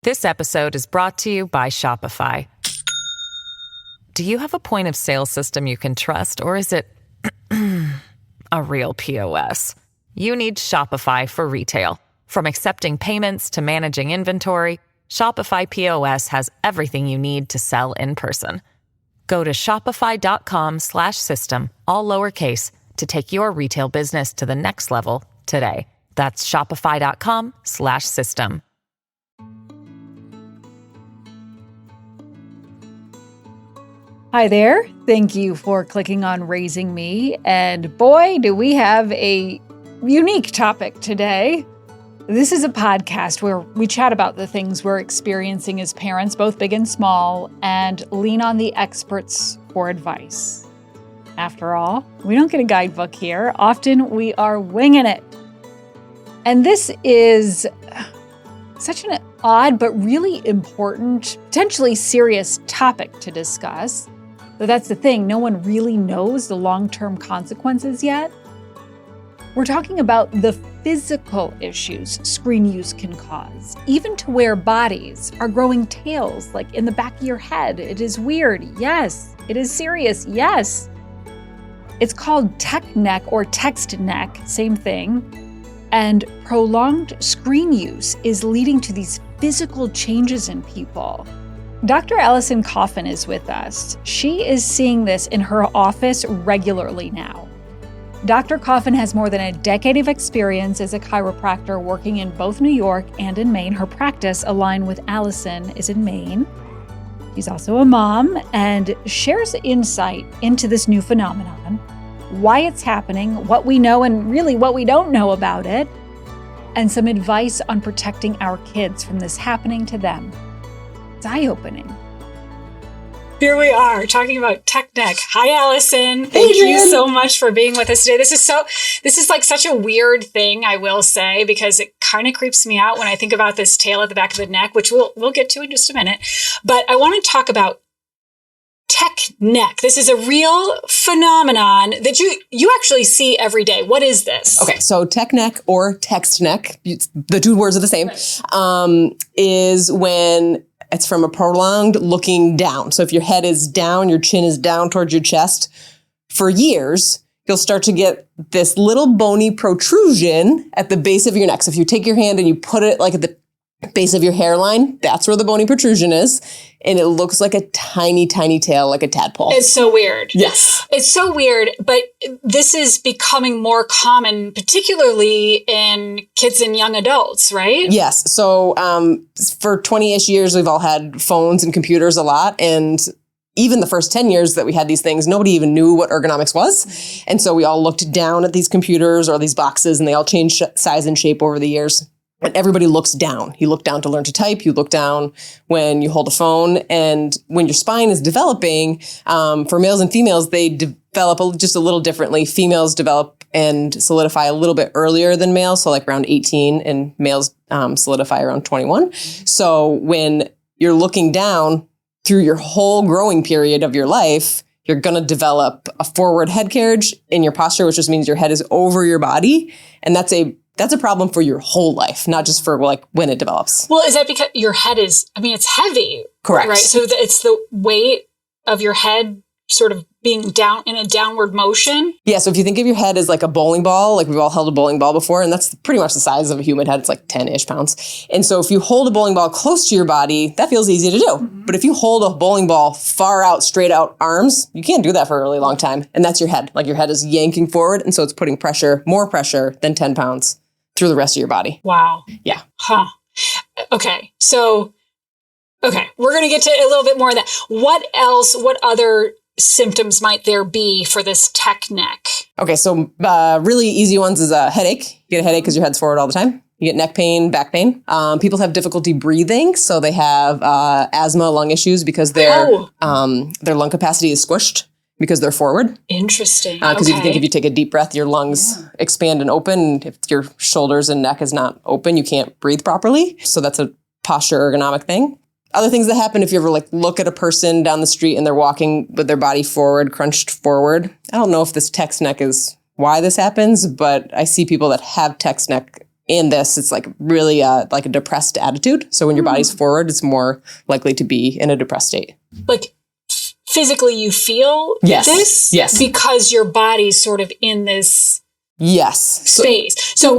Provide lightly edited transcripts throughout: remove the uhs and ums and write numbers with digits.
This episode is brought to you by Shopify. Do you have a point of sale system you can trust, or is it a real POS? You need Shopify for retail. From accepting payments to managing inventory, Shopify POS has everything you need to sell in person. Go to shopify.com/system, all lowercase, to take your retail business to the next level today. That's shopify.com/system. Hi there. Thank you for clicking on Raising Me. And boy, do we have a unique topic today. This is a podcast where we chat about the things we're experiencing as parents, both big and small, and lean on the experts for advice. After all, we don't get a guidebook here. Often we are winging it. And this is such an odd but really important, potentially serious topic to discuss. But that's the thing, no one really knows the long-term consequences yet. We're talking about the physical issues screen use can cause, even to where bodies are growing tails, like in the back of your head. It is weird, yes. It is serious, yes. It's called tech neck or text neck, same thing. And prolonged screen use is leading to these physical changes in people. Dr. Allyson Coffin is with us. She is seeing this in her office regularly now. Dr. Coffin has more than a decade of experience as a chiropractor working in both New York and in Maine. Her practice, aligned with Allyson, is in Maine. She's also a mom and shares insight into this new phenomenon, why it's happening, what we know and really what we don't know about it, and some advice on protecting our kids from this happening to them. It's eye-opening. Here we are talking about tech neck. Hi, Allyson. Thank you so much for being with us today. This is like such a weird thing, I will say, because it kind of creeps me out when I think about this tail at the back of the neck, which we'll get to in just a minute. But I want to talk about tech neck. This is a real phenomenon that you actually see every day. What is this? Okay, so tech neck or text neck, the two words are the same, is when it's from a prolonged looking down. So if your head is down, your chin is down towards your chest, for years, you'll start to get this little bony protrusion at the base of your neck. So if you take your hand and you put it like at the base of your hairline, that's where the bony protrusion is. And it looks like a tiny, tiny tail, like a tadpole. It's so weird. Yes. It's so weird, but this is becoming more common, particularly in kids and young adults, right? Yes. So for 20-ish years, we've all had phones and computers a lot. And even the first 10 years that we had these things, nobody even knew what ergonomics was. And so we all looked down at these computers or these boxes, and they all changed size and shape over the years. And everybody looks down. You look down to learn to type. You look down when you hold a phone. And when your spine is developing, for males and females, they develop just a little differently. Females develop and solidify a little bit earlier than males, so like around 18, and males solidify around 21. So when you're looking down through your whole growing period of your life, you're going to develop a forward head carriage in your posture, which just means your head is over your body. And that's a problem for your whole life, not just for like when it develops. Well, is that because your head is, it's heavy. Correct. Right. So it's the weight of your head sort of being down in a downward motion. Yeah. So if you think of your head as like a bowling ball, like we've all held a bowling ball before, and that's pretty much the size of a human head. It's like 10-ish pounds. And so if you hold a bowling ball close to your body, that feels easy to do. Mm-hmm. But if you hold a bowling ball far out, straight out arms, you can't do that for a really long time. And that's your head. Like your head is yanking forward. And so it's putting pressure, more pressure than 10 pounds through the rest of your body. Wow. Yeah. Huh. Okay. So, we're going to get to a little bit more of that. What else, what other symptoms might there be for this tech neck? Okay. So really easy ones is a headache. You get a headache because your head's forward all the time. You get neck pain, back pain. People have difficulty breathing. So they have asthma, lung issues because their lung capacity is squished because they're forward. Interesting. Because if you take a deep breath, your lungs expand and open. If your shoulders and neck is not open, you can't breathe properly. So that's a posture ergonomic thing. Other things that happen if you ever look at a person down the street and they're walking with their body forward, crunched forward. I don't know if this text neck is why this happens, but I see people that have text neck in this, it's like really like a depressed attitude. So when your body's forward, it's more likely to be in a depressed state. Like physically you feel this? Yes. Because your body's sort of in this space. So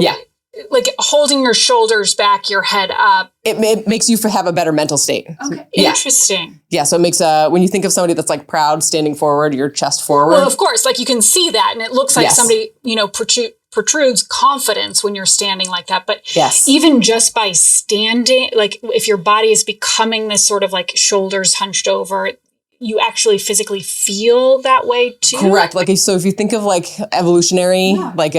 like holding your shoulders back, your head up. It makes you have a better mental state. Okay. Interesting. Yeah. So it makes when you think of somebody that's like proud, standing forward, your chest forward. Well, of course, like you can see that and it looks like somebody, protrudes confidence when you're standing like that. But even just by standing, like if your body is becoming this sort of like shoulders hunched over, you actually physically feel that way too? Correct. Like, so if you think of like evolutionary, like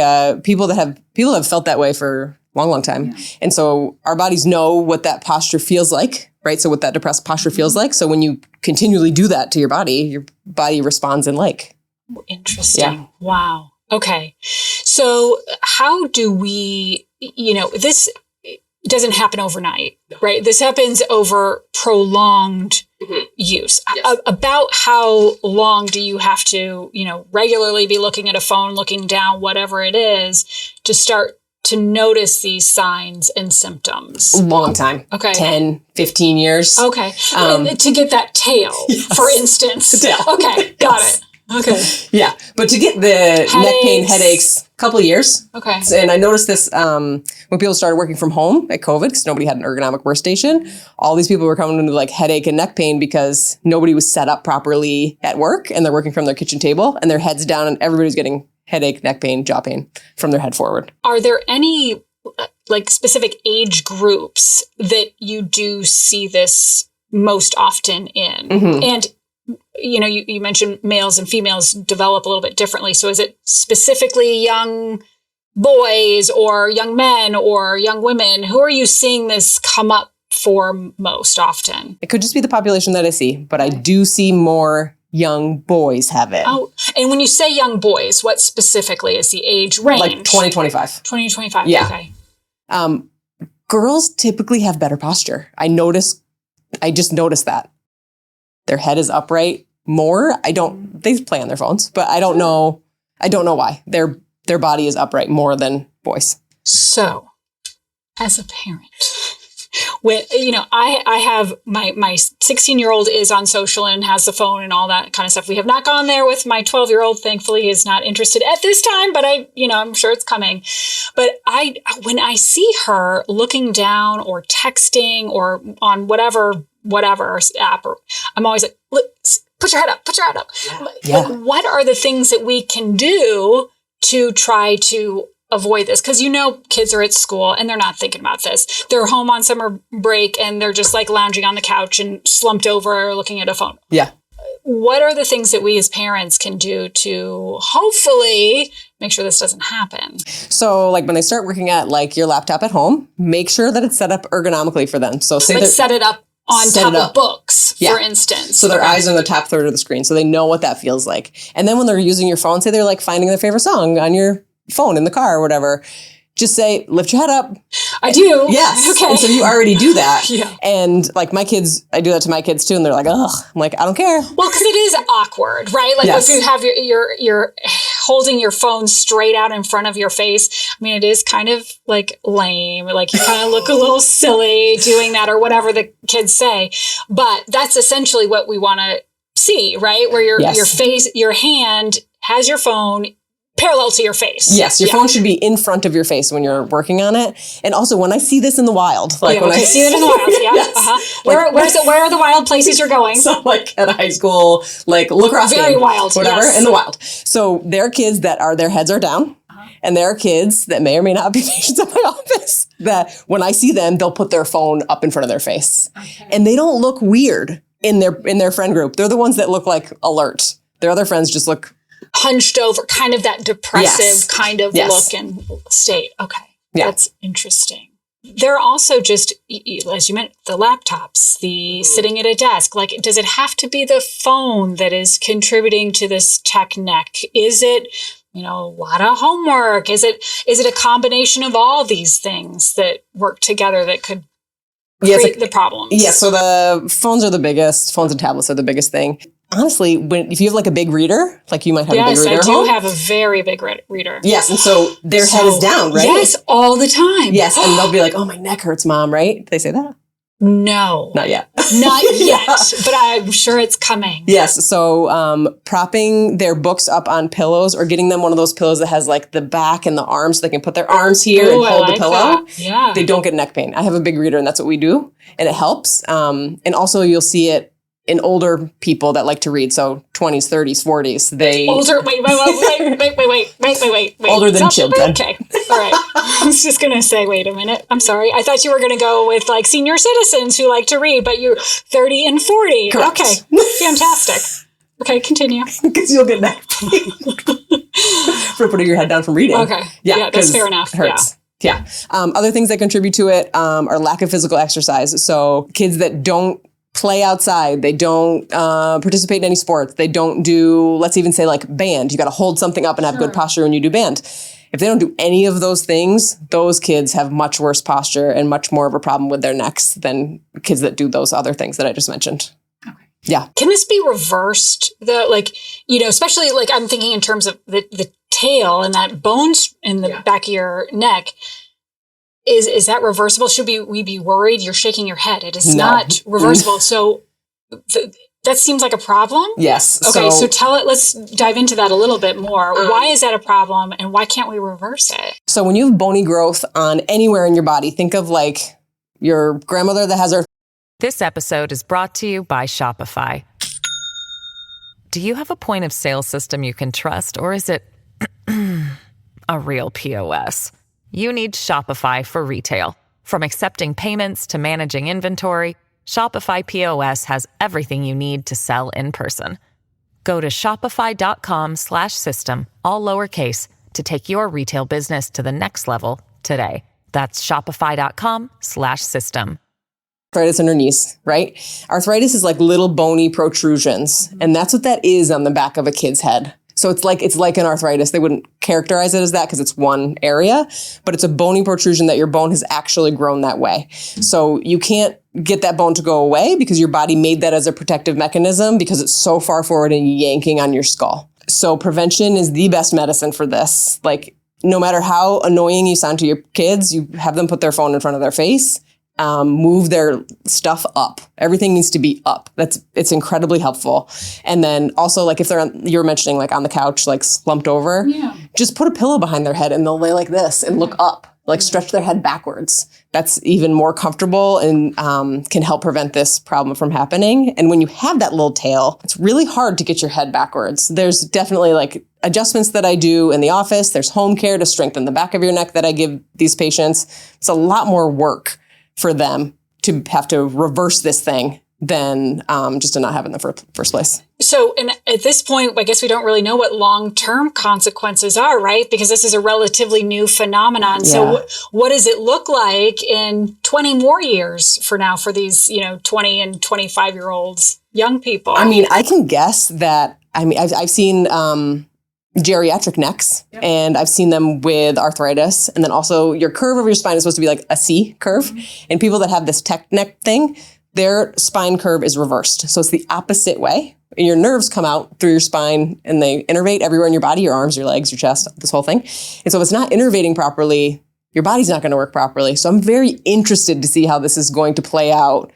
people have felt that way for a long, long time. Yeah. And so our bodies know what that posture feels like, right? So what that depressed posture feels like. So when you continually do that to your body responds in like. Interesting. Yeah. Wow. Okay. So how do we, this doesn't happen overnight, right? This happens over prolonged use. Yes. About how long do you have to, regularly be looking at a phone, looking down, whatever it is, to start to notice these signs and symptoms? A long time. Okay. 10, 15 years. Okay. And to get that tail, for instance. Tail. Okay. Got it. Okay. Yeah. But to get the neck pain, headaches, a couple of years. Okay. And I noticed this when people started working from home at COVID because nobody had an ergonomic workstation. All these people were coming into like headache and neck pain because nobody was set up properly at work and they're working from their kitchen table and their heads down and everybody's getting headache, neck pain, jaw pain from their head forward. Are there any like specific age groups that you do see this most often in? Mm-hmm. And you mentioned males and females develop a little bit differently. So is it specifically young boys or young men or young women? Who are you seeing this come up for most often? It could just be the population that I see, but I do see more young boys have it. Oh, and when you say young boys, what specifically is the age range? Like 20, 25. 20, 25. Yeah. Okay. Girls typically have better posture. I just noticed that. Their head is upright more. They play on their phones, but I don't know why. Their body is upright more than boys. So, as a parent, when, I have my 16-year-old is on social and has the phone and all that kind of stuff. We have not gone there with my 12-year-old. Thankfully, is not interested at this time, but I'm sure it's coming. But when I see her looking down or texting or on whatever app, I'm always like, put your head up. Yeah. Like, what are the things that we can do to try to avoid this? Because kids are at school and they're not thinking about this. They're home on summer break and they're just like lounging on the couch and slumped over looking at a phone. Yeah. What are the things that we as parents can do to hopefully make sure this doesn't happen? So like when they start working at like your laptop at home, make sure that it's set up ergonomically for them. So say set it up on top of books, for instance. So their eyes are in the top third of the screen. So they know what that feels like. And then when they're using your phone, say they're like finding their favorite song on your phone in the car or whatever, just say, lift your head up. I do. Yes. Okay. And so you already do that. Yeah. And like my kids, I do that to my kids too. And they're like, ugh. I'm like, I don't care. Well, because it is awkward, right? Like if you have you're holding your phone straight out in front of your face. I mean, it is kind of like lame. Like you kind of look a little silly doing that or whatever the kids say. But that's essentially what we want to see, right? Where your hand has your phone parallel to your face. Yes, your phone should be in front of your face when you're working on it. And also, when I see this in the wild, like when I see it in the wild, yeah. Yes. Uh-huh. Where are the wild places you're going? So, like at a high school, like lacrosse very game, wild, whatever, yes. in the wild. So there are kids that their heads are down, and there are kids that may or may not be patients at my office that when I see them, they'll put their phone up in front of their face, and they don't look weird in their friend group. They're the ones that look like alert. Their other friends just look hunched over, kind of that depressive kind of look and state. Okay. Yeah. That's interesting. There are also just, as you mentioned, the laptops, the sitting at a desk. Like, does it have to be the phone that is contributing to this tech neck? Is it, a lot of homework? Is it a combination of all these things that work together that could create the problems? Yeah. So the phones are the biggest. Phones and tablets are the biggest thing. honestly, if you have like a big reader, like you might have a big reader Yes, at I home. do have a very big reader. Yes, and so their head is down, right? Yes, all the time. Yes, and they'll be like, "Oh, my neck hurts, Mom," right? Did they say that? No. Not yet. Not yet, but I'm sure it's coming. Yes, so propping their books up on pillows or getting them one of those pillows that has like the back and the arms so they can put their arms here and hold the pillow. That. Yeah. They don't get neck pain. I have a big reader and that's what we do, and it helps. And also you'll see it in older people that like to read, so 20s, 30s, 40s. They older. Wait. Older than children. Okay, all right. I was just gonna say, wait a minute. I'm sorry. I thought you were gonna go with like senior citizens who like to read, but you're 30 and 40. Correct. Okay, fantastic. Okay, continue. Because you'll get neck pain for putting your head down from reading. Okay, yeah, that's fair enough. It hurts. Yeah. Other things that contribute to it are lack of physical exercise. So kids that don't play outside, they don't participate in any sports, they don't do, let's even say like band. You got to hold something up and have good posture when you do band. If they don't do any of those things, those kids have much worse posture and much more of a problem with their necks than kids that do those other things that I just mentioned. Okay. Yeah. Can this be reversed? Especially like I'm thinking in terms of the tail and that bones in the back of your neck. Is that reversible? Should we be worried? You're shaking your head. It is not reversible. So that seems like a problem. Yes. Okay. So let's dive into that a little bit more. Why is that a problem and why can't we reverse it? So when you have bony growth on anywhere in your body, think of like your grandmother that has her. This episode is brought to you by Shopify. Do you have a point of sale system you can trust, or is it a real POS? You need Shopify for retail. From accepting payments to managing inventory, Shopify POS has everything you need to sell in person. Go to shopify.com/system, all lowercase, to take your retail business to the next level today. That's shopify.com/system. Arthritis in her knees, right? Arthritis is like little bony protrusions, and that's what that is on the back of a kid's head. So it's like an arthritis. They wouldn't characterize it as that because it's one area, but it's a bony protrusion that your bone has actually grown that way. So you can't get that bone to go away because your body made that as a protective mechanism because it's so far forward and yanking on your skull. So prevention is the best medicine for this. Like, no matter how annoying you sound to your kids, you have them put their phone in front of their face. Move their stuff up. Everything needs to be up. It's incredibly helpful. And then also, like if you were mentioning like on the couch, like slumped over, just put a pillow behind their head and they'll lay like this and look up, like stretch their head backwards. That's even more comfortable and can help prevent this problem from happening. And when you have that little tail, it's really hard to get your head backwards. There's definitely like adjustments that I do in the office. There's home care to strengthen the back of your neck that I give these patients. It's a lot more work for them to have to reverse this thing than just to not have it in the first place. So, and at this point, I guess we don't really know what long-term consequences are, right? Because this is a relatively new phenomenon. Yeah. So what does it look like in 20 more years for now for these, 20 and 25-year-olds, young people? I mean, I can guess that, I've seen geriatric necks, and I've seen them with arthritis. And then also your curve of your spine is supposed to be like a C curve. And people that have this tech neck thing, their spine curve is reversed. So it's the opposite way. And your nerves come out through your spine and they innervate everywhere in your body, your arms, your legs, your chest, this whole thing. And so if it's not innervating properly, your body's not going to work properly. So I'm very interested to see how this is going to play out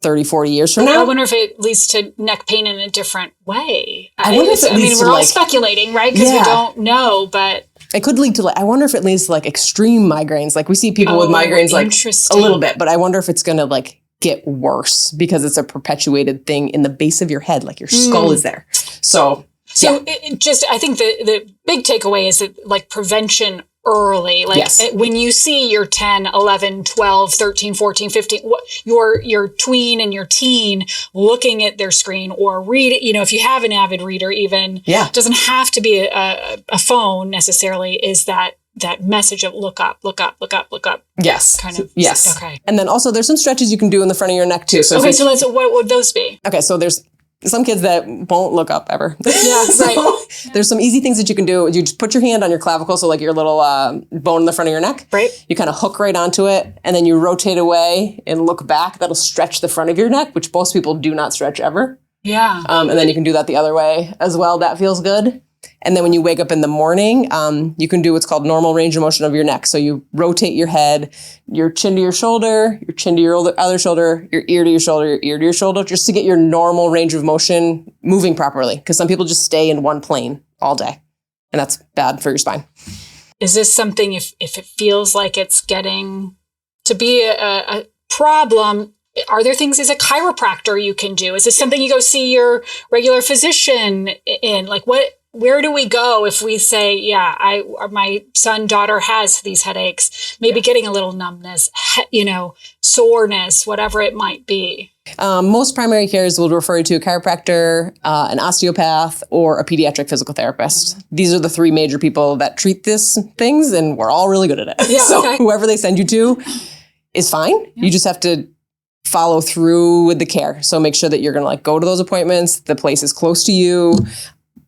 30, 40 years from now. I wonder if it leads to neck pain in a different way. I wonder if it leads to we're all speculating, right? Because we don't know, but it could lead to I wonder if it leads to extreme migraines. Like we see people with migraines a little bit, but I wonder if it's going to get worse because it's a perpetuated thing in the base of your head, like your skull is there. So I think the big takeaway is that prevention early, when you see your 10, 11, 12, 13, 14, 15, your tween and your teen looking at their screen or read it, if you have an avid reader even, it doesn't have to be a phone necessarily, is that message of look up, look up, look up, look up. Yes. Kind of. Yes. Okay. And then also there's some stretches you can do in the front of your neck too. So what would those be? Okay. So there's some kids that won't look up ever. Yeah, right. There's some easy things that you can do. You just put your hand on your clavicle, so your little bone in the front of your neck. Right. You kind of hook right onto it, and then you rotate away and look back. That'll stretch the front of your neck, which most people do not stretch ever. Yeah. And then you can do that the other way as well. That feels good. And then when you wake up in the morning, you can do what's called normal range of motion of your neck. So you rotate your head, your chin to your shoulder, your chin to your other shoulder, your ear to your shoulder, your ear to your shoulder, just to get your normal range of motion moving properly. Because some people just stay in one plane all day, and that's bad for your spine. Is this something, if it feels like it's getting to be a problem, are there things as a chiropractor you can do? Is this something you go see your regular physician in? Like where do we go if we say, yeah, my son, daughter has these headaches, maybe getting a little numbness, soreness, whatever it might be? Most primary cares will refer you to a chiropractor, an osteopath, or a pediatric physical therapist. These are the three major people that treat these things, and we're all really good at it. Yeah, so whoever they send you to is fine. Yeah. You just have to follow through with the care. So make sure that you're going to go to those appointments. The place is close to you,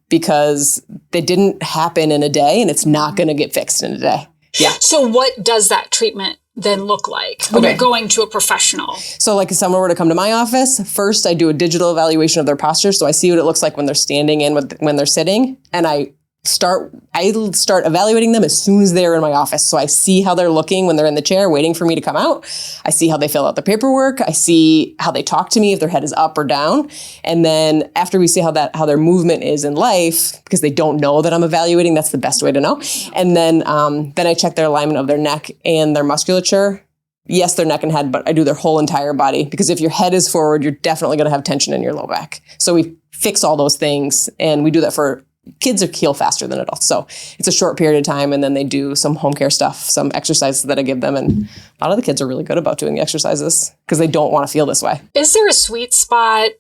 because they didn't happen in a day, and it's not going to get fixed in a day. Yeah. So what does that treatment then look like when you're going to a professional? So if someone were to come to my office, first I do a digital evaluation of their posture. So I see what it looks like when they're standing and when they're sitting. And I start evaluating them as soon as they're in my office. So I see how they're looking when they're in the chair waiting for me to come out. I see how they fill out the paperwork. I see how they talk to me, if their head is up or down. And then after we see how their movement is in life, because they don't know that I'm evaluating, that's the best way to know. And then I check their alignment of their neck and their musculature. Yes, their neck and head, but I do their whole entire body, because if your head is forward, you're definitely going to have tension in your low back. So we fix all those things, and we do that for kids. Heal faster than adults. So it's a short period of time, and then they do some home care stuff, some exercises that I give them. And a lot of the kids are really good about doing the exercises because they don't want to feel this way. Is there a sweet spot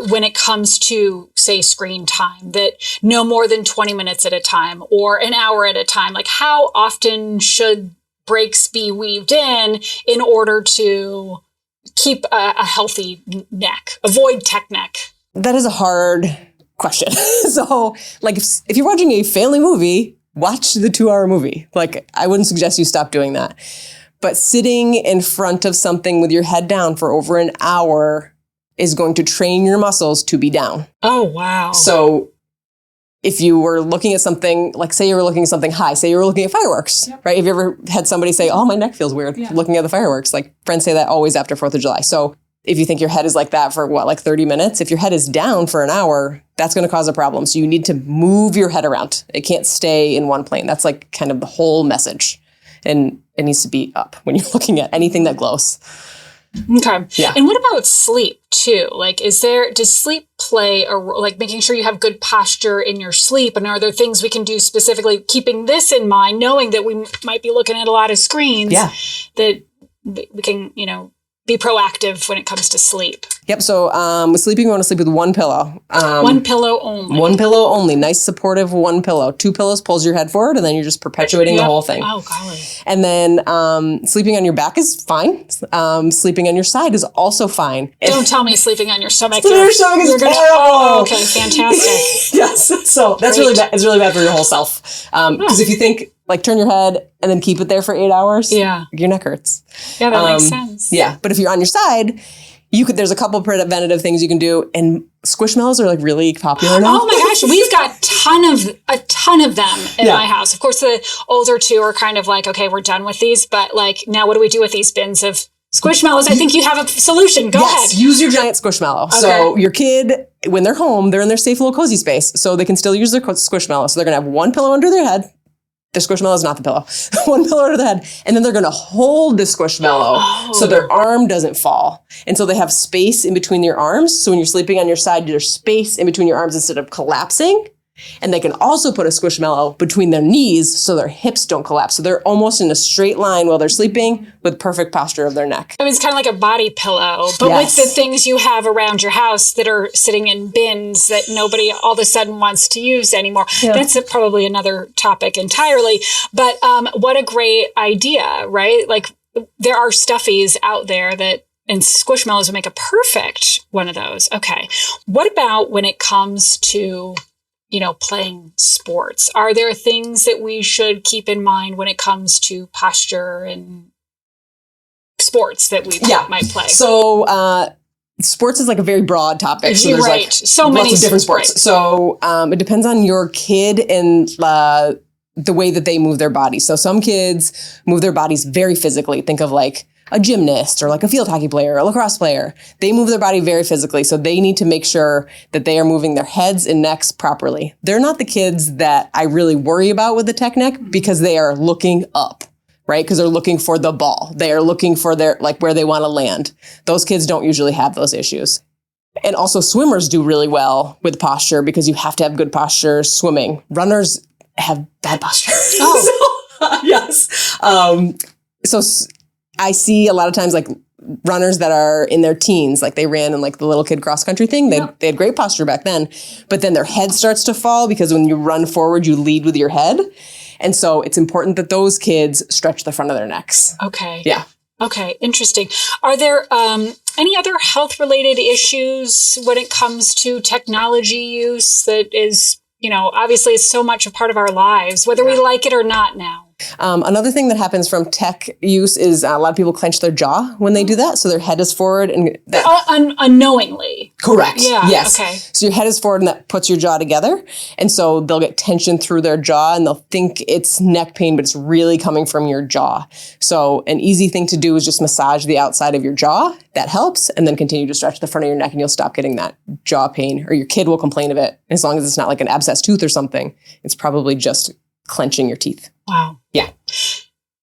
when it comes to, say, screen time, that no more than 20 minutes at a time or an hour at a time? How often should breaks be weaved in order to keep a healthy neck, avoid tech neck? That is a hard question. So if you're watching a family movie, watch the 2-hour movie. I wouldn't suggest you stop doing that. But sitting in front of something with your head down for over an hour is going to train your muscles to be down. Oh, wow. So if you were looking at something, say you were looking at something high, say you were looking at fireworks, yep. Right? Have you ever had somebody say, oh, my neck feels weird looking at the fireworks? Friends say that always after 4th of July. So if you think your head is like that for 30 minutes, if your head is down for an hour, that's going to cause a problem. So you need to move your head around. It can't stay in one plane. That's kind of the whole message. And it needs to be up when you're looking at anything that glows. Okay. Yeah. And what about sleep too? Does sleep play a role, making sure you have good posture in your sleep? And are there things we can do specifically, keeping this in mind, knowing that we might be looking at a lot of screens, that we can, be proactive when it comes to sleep? Yep. So with sleeping, you want to sleep with one pillow. One pillow only. One pillow only. Nice, supportive one pillow. 2 pillows pulls your head forward, and then you're just perpetuating the whole thing. Oh, golly. And then sleeping on your back is fine. Sleeping on your side is also fine. Don't tell me sleeping on your stomach. Your stomach is terrible. Oh, okay, fantastic. Yes. So that's really bad. It's really bad for your whole self. Because if you think, turn your head and then keep it there for 8 hours, your neck hurts. Yeah, that makes sense. Yeah. But if you're on your side, there's a couple preventative things you can do, and Squishmallows are really popular now. Oh my gosh, we've got a ton of them in my house. Of course, the older two are kind of okay, we're done with these, but now what do we do with these bins of Squishmallows? I think you have a solution. Go ahead. Use your giant Squishmallow. Okay. So your kid, when they're home, they're in their safe little cozy space, so they can still use their Squishmallow. So they're going to have one pillow under their head. The Squishmallow is not the pillow. One pillow under the head. And then they're going to hold the Squishmallow so their arm doesn't fall. And so they have space in between your arms. So when you're sleeping on your side, there's space in between your arms instead of collapsing. And they can also put a Squishmallow between their knees so their hips don't collapse. So they're almost in a straight line while they're sleeping with perfect posture of their neck. I mean, it's kind of like a body pillow, but with the things you have around your house that are sitting in bins that nobody all of a sudden wants to use anymore. Yeah. That's probably another topic entirely. But what a great idea, right? There are stuffies out there and Squishmallows would make a perfect one of those. Okay. What about when it comes to playing sports? Are there things that we should keep in mind when it comes to posture and sports that we might play? So sports is like a very broad topic. So You're there's right. like So lots many of different sports. right. So it depends on your kid and the way that they move their bodies. So some kids move their bodies very physically. Think of like a gymnast or like a field hockey player or a lacrosse player. They move their body very physically. So they need to make sure that they are moving their heads and necks properly. They're not the kids that I really worry about with the tech neck because they are looking up, right? Because they're looking for the ball. They are looking for their, like where they want to land. Those kids don't usually have those issues. And also swimmers do really well with posture because you have to have good posture swimming. Runners have bad posture. Oh, yes. So I see a lot of times like runners that are in their teens, like they ran in like the little kid cross country thing. They had great posture back then, but then their head starts to fall because when you run forward, you lead with your head. And so it's important that those kids stretch the front of their necks. Okay. Yeah. Okay. Interesting. Are there any other health related issues when it comes to technology use that is, obviously it's so much a part of our lives, whether we like it or not now? Another thing that happens from tech use is a lot of people clench their jaw when they do that. So their head is forward and unknowingly. Correct. Yeah. Yes. Okay. So your head is forward and that puts your jaw together. And so they'll get tension through their jaw and they'll think it's neck pain, but it's really coming from your jaw. So an easy thing to do is just massage the outside of your jaw. That helps. And then continue to stretch the front of your neck and you'll stop getting that jaw pain, or your kid will complain of it. As long as it's not like an abscessed tooth or something, it's probably just clenching your teeth. Wow. Yeah.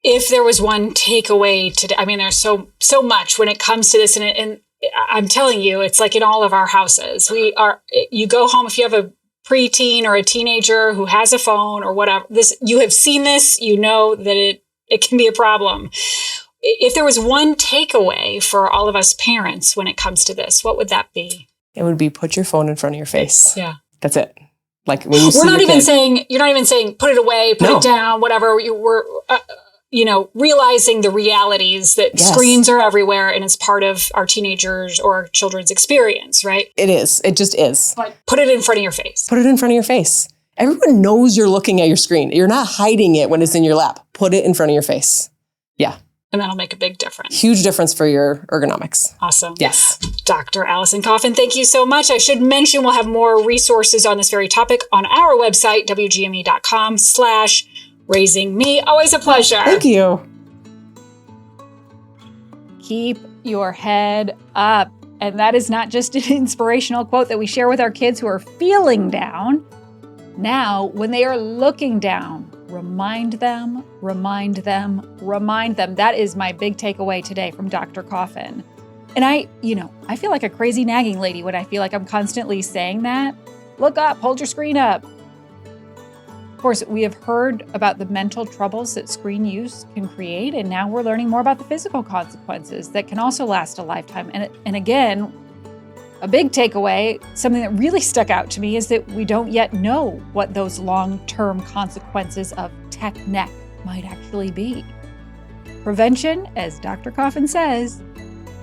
If there was one takeaway today, I mean, there's so much when it comes to this, and I'm telling you, it's like in all of our houses. You go home, if you have a preteen or a teenager who has a phone or whatever, you have seen this, you know that it can be a problem. If there was one takeaway for all of us parents when it comes to this, what would that be? It would be put your phone in front of your face. Yeah. That's it. Like when you see you're not even kid, saying put it away, put it down, whatever. We're realizing the realities that screens are everywhere and it's part of our teenagers or children's experience, right? It is. It just is. But put it in front of your face. Put it in front of your face. Everyone knows you're looking at your screen. You're not hiding it when it's in your lap. Put it in front of your face. Yeah. And that'll make a big difference. Huge difference for your ergonomics. Awesome. Yes. Dr. Allyson Coffin, thank you so much. I should mention we'll have more resources on this very topic on our website, wgme.com/raisingme. Always a pleasure. Thank you. Keep your head up. And that is not just an inspirational quote that we share with our kids who are feeling down. Now, when they are looking down, remind them. That is my big takeaway today from Dr. Coffin. And I feel like a crazy nagging lady when I feel like I'm constantly saying that. Look up, hold your screen up. Of course, we have heard about the mental troubles that screen use can create, and now we're learning more about the physical consequences that can also last a lifetime. And again, a big takeaway, something that really stuck out to me, is that we don't yet know what those long-term consequences of tech neck might actually be. Prevention, as Dr. Coffin says,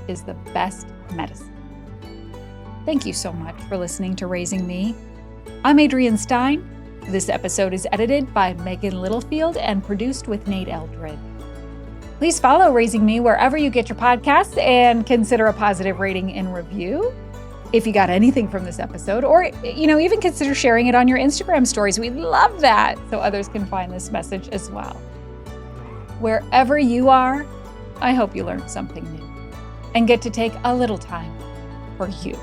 is the best medicine. Thank you so much for listening to Raising Me. I'm Adrienne Stein. This episode is edited by Megan Littlefield and produced with Nate Eldred. Please follow Raising Me wherever you get your podcasts and consider a positive rating and review. If you got anything from this episode, or even consider sharing it on your Instagram stories. We'd love that, so others can find this message as well. Wherever you are, I hope you learned something new and get to take a little time for you.